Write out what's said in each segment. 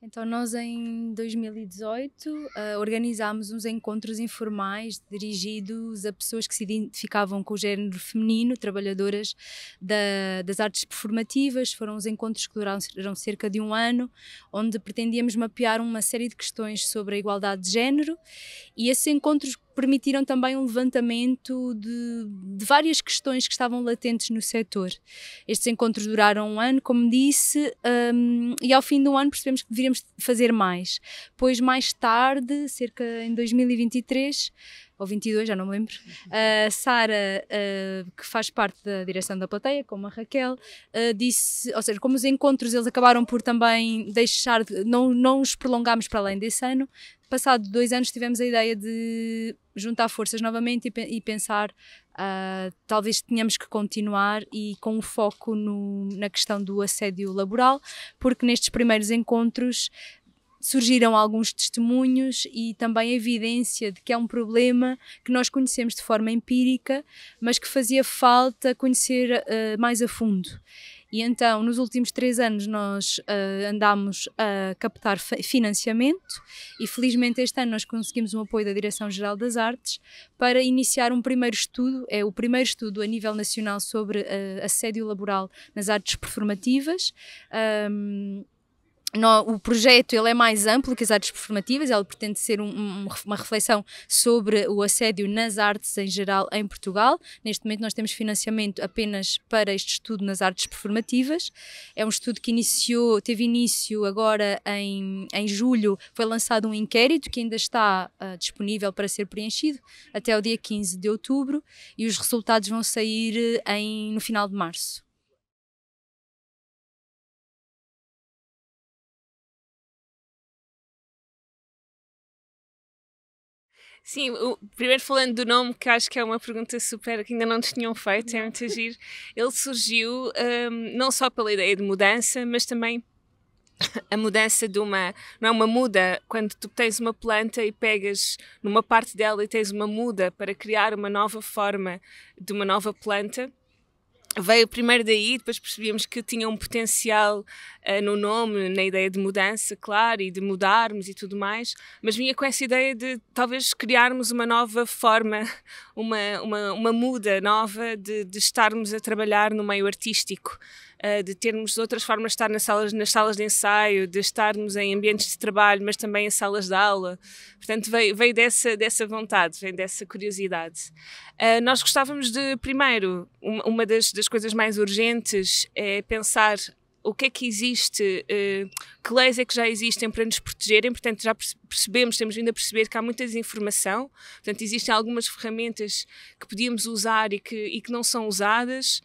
Então nós em 2018 organizámos uns encontros informais dirigidos a pessoas que se identificavam com o género feminino, trabalhadoras das artes performativas. Foram uns encontros que duraram cerca de um ano, onde pretendíamos mapear uma série de questões sobre a igualdade de género, e esses encontros permitiram também um levantamento de várias questões que estavam latentes no setor. Estes encontros duraram um ano, como disse, e ao fim do ano percebemos que deveríamos fazer mais. Pois mais tarde, cerca em 2023, ou 22, já não me lembro, a Sara, que faz parte da direção da plateia, como a Raquel, disse, ou seja, como os encontros eles acabaram por também deixar, não os prolongámos para além desse ano. Passado 2 anos tivemos a ideia de juntar forças novamente e pensar talvez tenhamos que continuar, e com o foco na questão do assédio laboral, porque nestes primeiros encontros surgiram alguns testemunhos e também a evidência de que é um problema que nós conhecemos de forma empírica, mas que fazia falta conhecer mais a fundo. E então, nos últimos 3 anos, nós andámos a captar financiamento, e felizmente este ano nós conseguimos um apoio da Direção-Geral das Artes para iniciar um primeiro estudo. É o primeiro estudo a nível nacional sobre assédio laboral nas artes performativas. O projeto ele é mais amplo que as artes performativas. Ele pretende ser uma reflexão sobre o assédio nas artes em geral em Portugal. Neste momento nós temos financiamento apenas para este estudo nas artes performativas. É um estudo que teve início agora em julho. Foi lançado um inquérito que ainda está disponível para ser preenchido até o dia 15 de outubro, e os resultados vão sair no final de março. Sim, primeiro falando do nome, que acho que é uma pergunta super que ainda não nos tinham feito, é muito giro. Ele surgiu não só pela ideia de mudança, mas também a mudança de uma. Não é uma muda quando tu tens uma planta e pegas numa parte dela e tens uma muda para criar uma nova forma de uma nova planta. Veio primeiro daí, depois percebíamos que tinha um potencial no nome, na ideia de mudança, claro, e de mudarmos e tudo mais, mas vinha com essa ideia de talvez criarmos uma nova forma, uma muda nova de estarmos a trabalhar no meio artístico, de termos outras formas de estar nas salas de ensaio, de estarmos em ambientes de trabalho, mas também em salas de aula. Portanto, veio dessa vontade, veio dessa curiosidade. Nós gostávamos de, primeiro, uma das coisas mais urgentes é pensar o que é que existe, que leis é que já existem para nos protegerem. Portanto, já percebemos, temos vindo a perceber que há muita desinformação. Portanto, existem algumas ferramentas que podíamos usar e que não são usadas.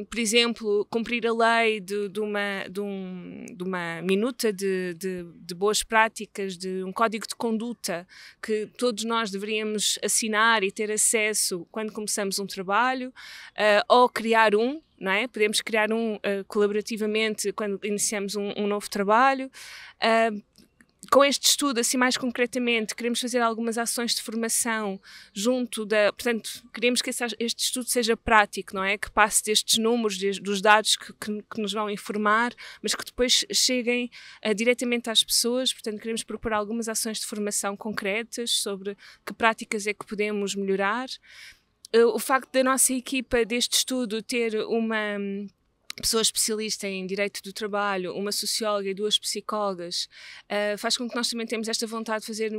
Por exemplo, cumprir a lei de uma minuta de boas práticas, de um código de conduta que todos nós deveríamos assinar e ter acesso quando começamos um trabalho, ou criar não é? Podemos criar colaborativamente quando iniciamos um novo trabalho. Com este estudo, assim mais concretamente, queremos fazer algumas ações de formação junto portanto, queremos que este estudo seja prático, não é? Que passe destes números, dos dados que nos vão informar, mas que depois cheguem diretamente às pessoas. Portanto, queremos propor algumas ações de formação concretas sobre que práticas é que podemos melhorar. O facto da nossa equipa deste estudo ter uma pessoa especialista em direito do trabalho, uma socióloga e 2 psicólogas, faz com que nós também temos esta vontade de fazer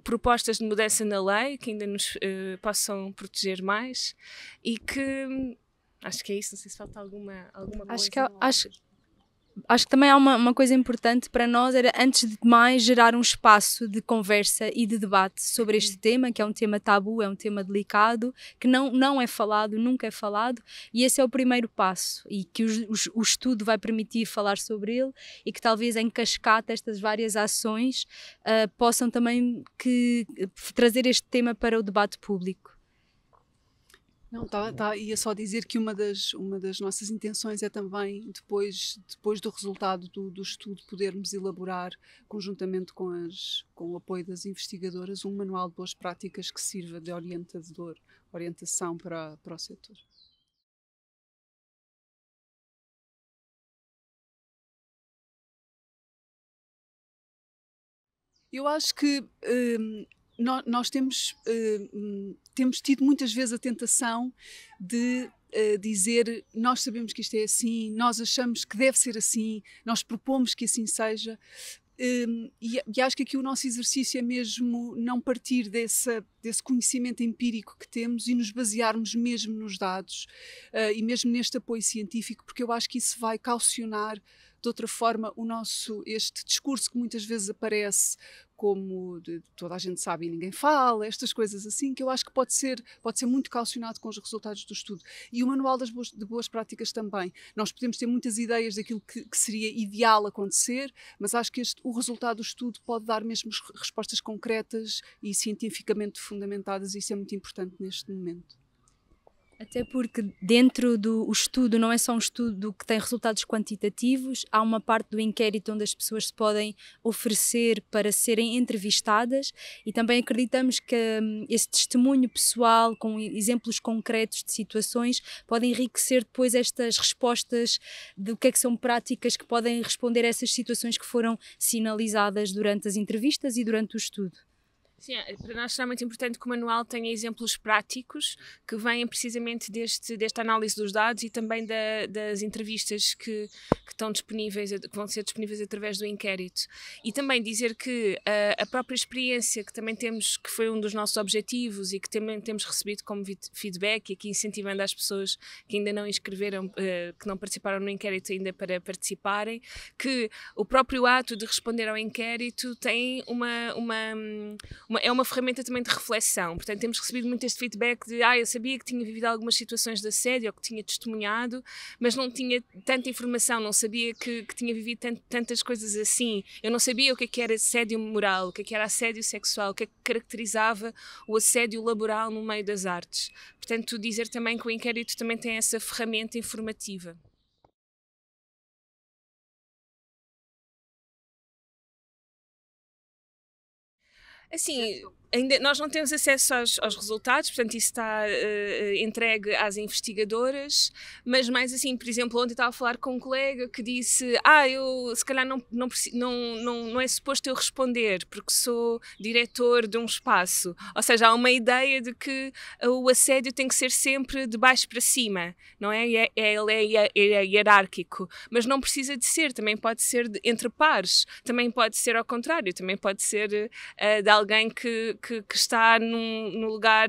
propostas de mudança na lei que ainda nos possam proteger mais, e que acho que é isso. Não sei se falta alguma coisa. Acho que também há uma coisa importante para nós, era antes de mais gerar um espaço de conversa e de debate sobre este tema, que é um tema tabu, é um tema delicado, que não é falado, nunca é falado, e esse é o primeiro passo, e que o estudo vai permitir falar sobre ele, e que talvez em cascata estas várias ações possam também trazer este tema para o debate público. Não, ia só dizer que uma das nossas intenções é também, depois do resultado do estudo, podermos elaborar, conjuntamente com o apoio das investigadoras, um manual de boas práticas que sirva de orientação para o setor. Eu acho que nós temos tido muitas vezes a tentação de dizer nós sabemos que isto é assim, nós achamos que deve ser assim, nós propomos que assim seja. E acho que aqui o nosso exercício é mesmo não partir desse conhecimento empírico que temos e nos basearmos mesmo nos dados e mesmo neste apoio científico, porque eu acho que isso vai calcionar de outra forma este discurso que muitas vezes aparece como toda a gente sabe e ninguém fala, estas coisas assim, que eu acho que pode ser muito calcionado com os resultados do estudo. E o Manual de Boas Práticas também. Nós podemos ter muitas ideias daquilo que seria ideal acontecer, mas acho que o resultado do estudo pode dar mesmo respostas concretas e cientificamente fundamentadas, e isso é muito importante neste momento. Até porque dentro do estudo não é só um estudo que tem resultados quantitativos, há uma parte do inquérito onde as pessoas se podem oferecer para serem entrevistadas, e também acreditamos que esse testemunho pessoal com exemplos concretos de situações pode enriquecer depois estas respostas do que é que são práticas que podem responder a essas situações que foram sinalizadas durante as entrevistas e durante o estudo. Sim, para nós será muito importante que o manual tenha exemplos práticos que venham precisamente desta análise dos dados e também das entrevistas que estão disponíveis, que vão ser disponíveis através do inquérito. E também dizer que a própria experiência que também temos, que foi um dos nossos objetivos e que também temos recebido como feedback, e aqui incentivando as pessoas que ainda não inscreveram, que não participaram no inquérito ainda para participarem, que o próprio ato de responder ao inquérito tem é uma ferramenta também de reflexão. Portanto, temos recebido muito este feedback de eu sabia que tinha vivido algumas situações de assédio ou que tinha testemunhado, mas não tinha tanta informação, não sabia que tinha vivido tantas coisas assim. Eu não sabia o que era assédio moral, o que era assédio sexual, o que é que caracterizava o assédio laboral no meio das artes. Portanto, dizer também que o inquérito também tem essa ferramenta informativa. Assim, ainda nós não temos acesso aos resultados, portanto isso está entregue às investigadoras, mas mais assim, por exemplo, ontem estava a falar com um colega que disse eu se calhar não é suposto eu responder porque sou diretor de um espaço, ou seja, há uma ideia de que o assédio tem que ser sempre de baixo para cima, não é? Ele é hierárquico, mas não precisa de ser, também pode ser entre pares, também pode ser ao contrário, também pode ser de alguém que está num lugar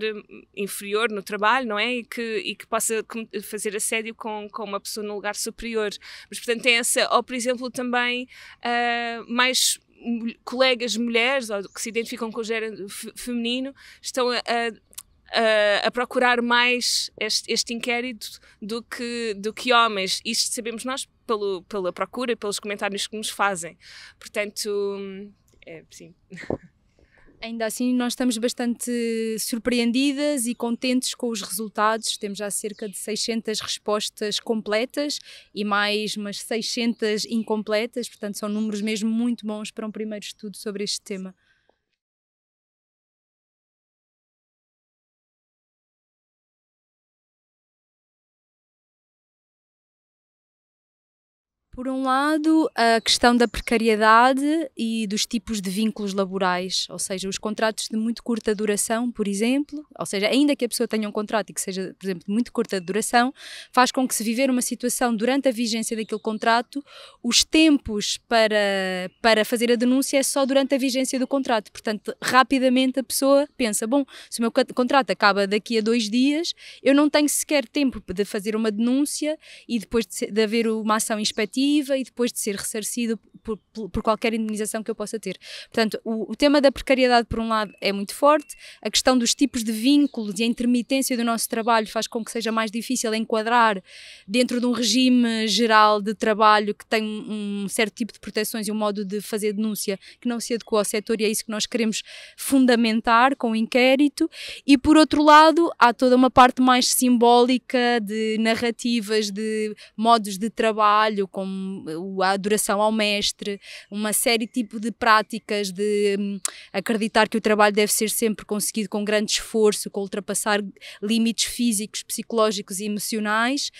inferior no trabalho, não é? E que possa fazer assédio com uma pessoa num lugar superior. Mas, portanto, tem essa, ou por exemplo, também mais colegas mulheres, ou que se identificam com o género feminino, estão a procurar mais este inquérito do que homens. Isto sabemos nós pela procura e pelos comentários que nos fazem. Portanto, sim. Ainda assim, nós estamos bastante surpreendidas e contentes com os resultados. Temos já cerca de 600 respostas completas e mais umas 600 incompletas, portanto são números mesmo muito bons para um primeiro estudo sobre este tema. Por um lado, a questão da precariedade e dos tipos de vínculos laborais, ou seja, os contratos de muito curta duração, por exemplo, ou seja, ainda que a pessoa tenha um contrato e que seja, por exemplo, de muito curta duração, faz com que, se viver uma situação durante a vigência daquele contrato, os tempos para fazer a denúncia é só durante a vigência do contrato. Portanto, rapidamente a pessoa pensa, bom, se o meu contrato acaba daqui a 2 dias, eu não tenho sequer tempo de fazer uma denúncia e depois de haver uma ação inspectiva e depois de ser ressarcido por qualquer indemnização que eu possa ter. Portanto, o tema da precariedade, por um lado, é muito forte. A questão dos tipos de vínculos e a intermitência do nosso trabalho faz com que seja mais difícil enquadrar dentro de um regime geral de trabalho que tem um certo tipo de proteções e um modo de fazer denúncia que não se adequa ao setor, e é isso que nós queremos fundamentar com o inquérito. E, por outro lado, há toda uma parte mais simbólica de narrativas, de modos de trabalho, como a adoração ao mestre, uma série tipo de práticas de acreditar que o trabalho deve ser sempre conseguido com grande esforço, com ultrapassar limites físicos, psicológicos e emocionais,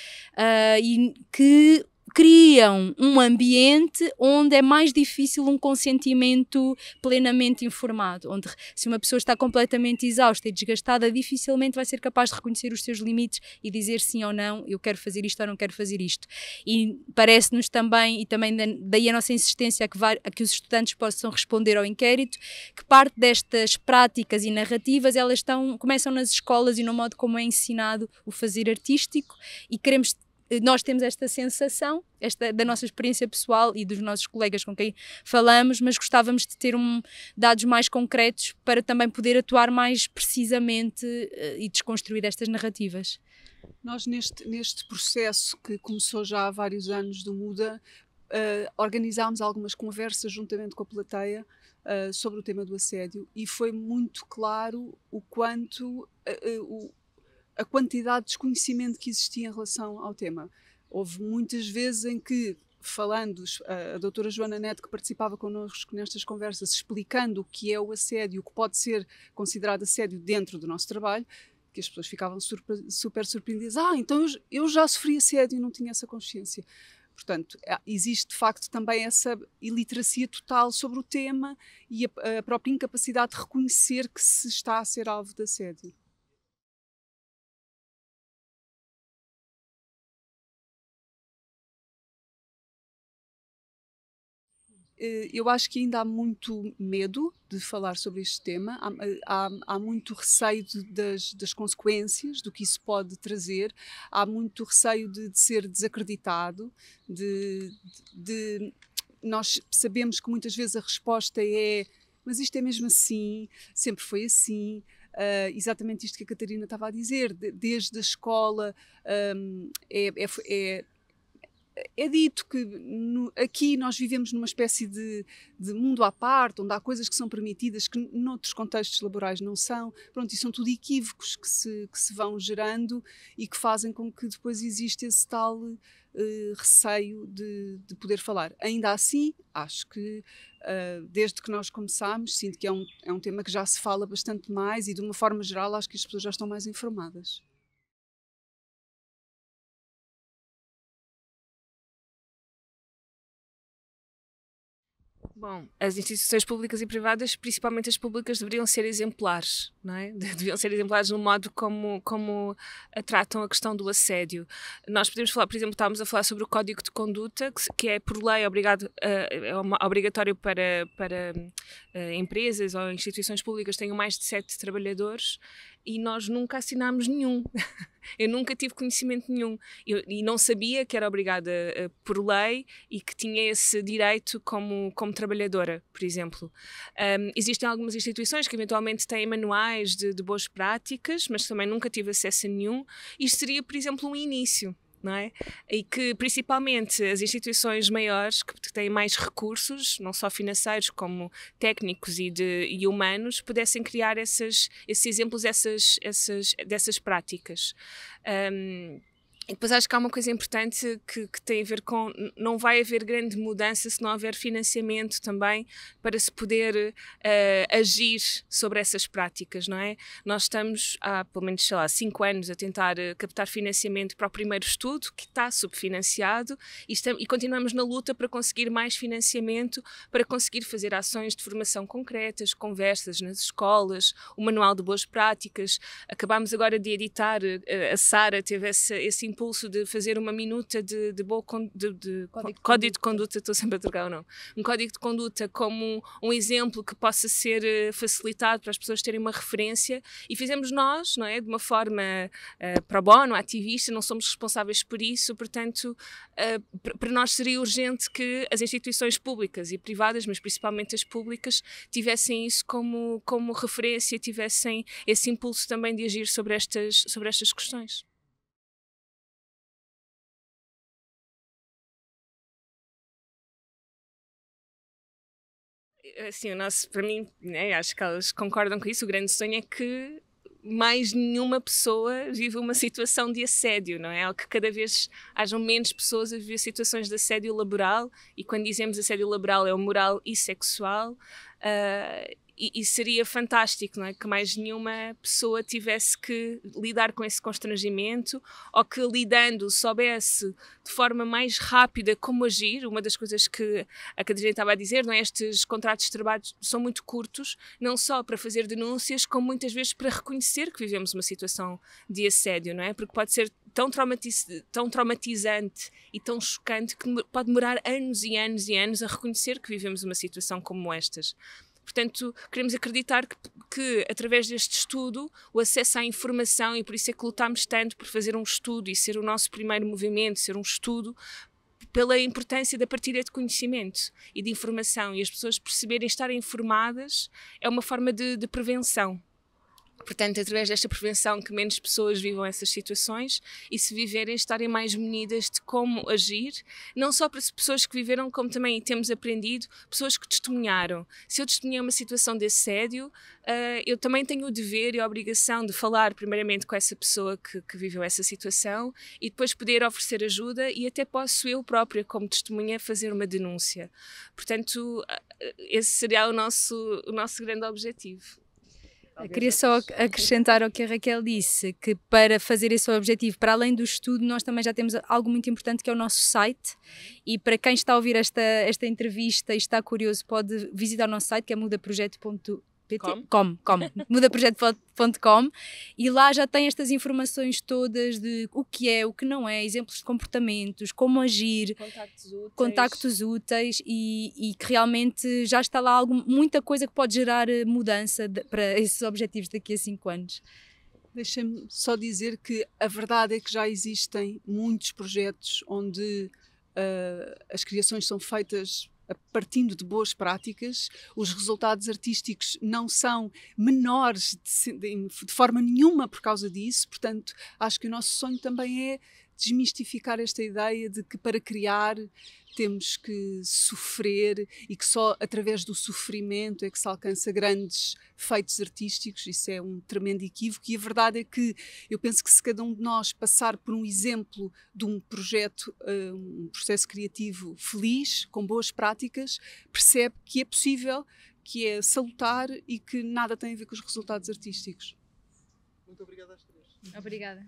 e que criam um ambiente onde é mais difícil um consentimento plenamente informado, onde se uma pessoa está completamente exausta e desgastada, dificilmente vai ser capaz de reconhecer os seus limites e dizer sim ou não, eu quero fazer isto ou não quero fazer isto. E parece-nos também, e também daí a nossa insistência a que os estudantes possam responder ao inquérito, que parte destas práticas e narrativas, elas começam nas escolas e no modo como é ensinado o fazer artístico, e nós temos esta sensação, da nossa experiência pessoal e dos nossos colegas com quem falamos, mas gostávamos de ter dados mais concretos para também poder atuar mais precisamente e desconstruir estas narrativas. Nós neste processo que começou já há vários anos do Muda, organizámos algumas conversas juntamente com a plateia sobre o tema do assédio, e foi muito claro o quanto a quantidade de desconhecimento que existia em relação ao tema. Houve muitas vezes em que, falando, a doutora Joana Neto, que participava connosco nestas conversas, explicando o que é o assédio, o que pode ser considerado assédio dentro do nosso trabalho, que as pessoas ficavam super surpreendidas. Então eu já sofri assédio e não tinha essa consciência. Portanto, existe de facto também essa iliteracia total sobre o tema e a própria incapacidade de reconhecer que se está a ser alvo de assédio. Eu acho que ainda há muito medo de falar sobre este tema, há muito receio das consequências, do que isso pode trazer, há muito receio de ser desacreditado, nós sabemos que muitas vezes a resposta é: mas isto é mesmo assim, sempre foi assim. Exatamente isto que a Catarina estava a dizer, desde a escola é dito que aqui nós vivemos numa espécie de mundo à parte, onde há coisas que são permitidas que noutros contextos laborais não são. Pronto, e são tudo equívocos que se vão gerando e que fazem com que depois exista esse tal receio de poder falar. Ainda assim, acho que desde que nós começámos, sinto que é um tema que já se fala bastante mais, e de uma forma geral acho que as pessoas já estão mais informadas. Bom, as instituições públicas e privadas, principalmente as públicas, deveriam ser exemplares, não é? Deveriam ser exemplares no modo como tratam a questão do assédio. Nós podemos falar, por exemplo, estávamos a falar sobre o Código de Conduta, que é por lei obrigatório para empresas ou instituições públicas que tenham mais de 7 trabalhadores, e nós nunca assinámos nenhum. Eu nunca tive conhecimento nenhum e não sabia que era obrigada por lei e que tinha esse direito como trabalhadora, por exemplo. Existem algumas instituições que eventualmente têm manuais de boas práticas, mas também nunca tive acesso a nenhum. Isto seria, por exemplo, um início. Não é? E que principalmente as instituições maiores, que têm mais recursos, não só financeiros como técnicos e humanos, pudessem criar esses exemplos dessas práticas. E depois acho que há uma coisa importante que tem a ver com: não vai haver grande mudança se não houver financiamento também para se poder agir sobre essas práticas, não é? Nós estamos há pelo menos, 5 anos a tentar captar financiamento para o primeiro estudo, que está subfinanciado, e continuamos na luta para conseguir mais financiamento, para conseguir fazer ações de formação concretas, conversas nas escolas, o manual de boas práticas. Acabámos agora de editar, a Sara teve esse impulso de fazer uma minuta de código de conduta, estou sempre a trocar ou não, um código de conduta como um exemplo que possa ser facilitado para as pessoas terem uma referência, e fizemos nós, não é, de uma forma pro bono, ativista, não somos responsáveis por isso, portanto para nós seria urgente que as instituições públicas e privadas, mas principalmente as públicas, tivessem isso como referência, tivessem esse impulso também de agir sobre estas questões. Assim, para mim, né, acho que elas concordam com isso, o grande sonho é que mais nenhuma pessoa vive uma situação de assédio, não é? Ou que cada vez hajam menos pessoas a viver situações de assédio laboral, e quando dizemos assédio laboral é o moral e sexual, E seria fantástico, não é? Que mais nenhuma pessoa tivesse que lidar com esse constrangimento, ou que lidando soubesse de forma mais rápida como agir. Uma das coisas que a Catarina estava a dizer, não é? Estes contratos de trabalho são muito curtos, não só para fazer denúncias, como muitas vezes para reconhecer que vivemos uma situação de assédio, não é? Porque pode ser tão traumatizante e tão chocante que pode demorar anos e anos e anos a reconhecer que vivemos uma situação como estas. Portanto, queremos acreditar que através deste estudo, o acesso à informação, e por isso é que lutámos tanto por fazer um estudo e ser o nosso primeiro movimento, ser um estudo pela importância da partilha de conhecimento e de informação, e as pessoas perceberem, estarem informadas, é uma forma de prevenção. Portanto, através desta prevenção, que menos pessoas vivam essas situações, e se viverem, estarem mais munidas de como agir, não só para as pessoas que viveram, como também temos aprendido, pessoas que testemunharam. Se eu testemunhei uma situação de assédio, eu também tenho o dever e a obrigação de falar primeiramente com essa pessoa que viveu essa situação, e depois poder oferecer ajuda, e até posso eu própria, como testemunha, fazer uma denúncia. Portanto, esse seria o nosso grande objetivo. Queria só acrescentar ao que a Raquel disse, que para fazer esse objetivo, para além do estudo, nós também já temos algo muito importante, que é o nosso site, e para quem está a ouvir esta entrevista e está curioso, pode visitar o nosso site, que é mudaprojeto.com, mudaprojeto.com, e lá já tem estas informações todas de o que não é, exemplos de comportamentos, como agir, contactos úteis, e que realmente já está lá muita coisa que pode gerar mudança para esses objetivos daqui a 5 anos. Deixem-me só dizer que a verdade é que já existem muitos projetos onde as criações são feitas partindo de boas práticas. Os resultados artísticos não são menores de forma nenhuma por causa disso. Portanto, acho que o nosso sonho também é desmistificar esta ideia de que para criar temos que sofrer e que só através do sofrimento é que se alcança grandes feitos artísticos. Isso é um tremendo equívoco, e a verdade é que eu penso que se cada um de nós passar por um exemplo de um projeto, um processo criativo feliz, com boas práticas, percebe que é possível, que é salutar e que nada tem a ver com os resultados artísticos. Muito obrigado às três. Obrigada.